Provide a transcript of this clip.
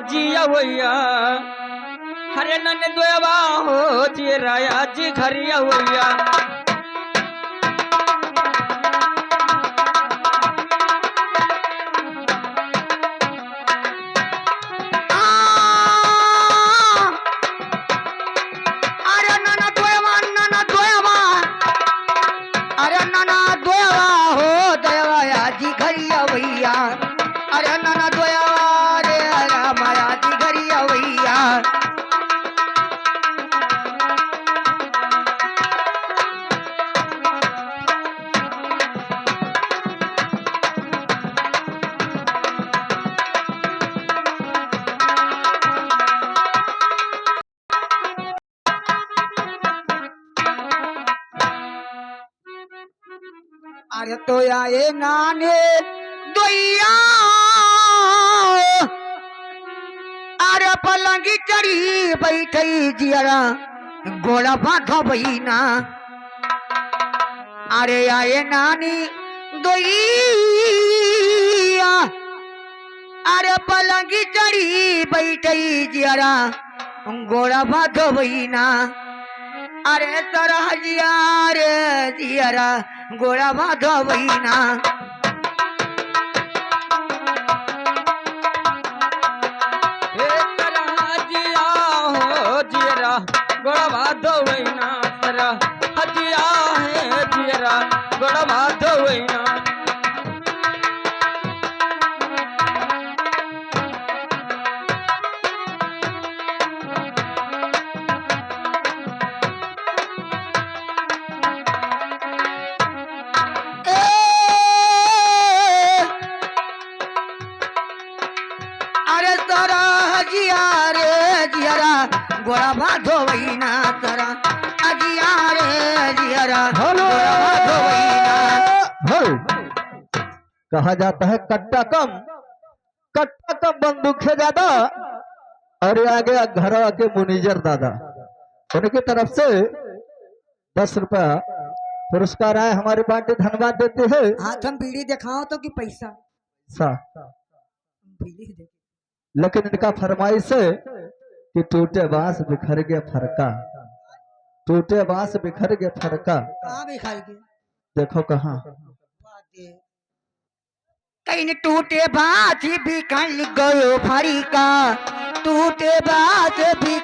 जिया भैया हरे नन दोयबा हो जी राया जी घरिया भैया अरे तो आए नाने दोइया अरे पलंगी चढ़ी बैठी जियरा गोला बांधो बहिना अरे आए नानी दोइया अरे पलंगी चढ़ी बैठी जियरा गोला बांधो बहिना अरे तरह जिया रे जियरा गोला बांधो बहिना गोड़ा बाधो वैना सरा हजिया है जियरा गोड़ा बाधो वैना अरे तोरा हजिया रे जियरा गोड़ा बांधो वैना तोरा हजिया रे जियरा गोड़ा बांधो वैना कहा जाता है कट्टा कम बंदूक है ज्यादा और आगे घर आके मुनीजर दादा उनकी तरफ से 10 रुपया पुरस्कार आए हमारे पार्टी धन्यवाद देते हैं। हाथ हम बीड़ी दिखाओ तो कि पैसा बीड़ी दे लेकिन इनका फरमाइश है कि टूटे बांस बिखर गया फरका टूटे बांस बिखर गया फरका कहाँ बिखर गया देखो कहाँ कहीं टूटे बात बिखर गयो फरका टूटे बात बिखर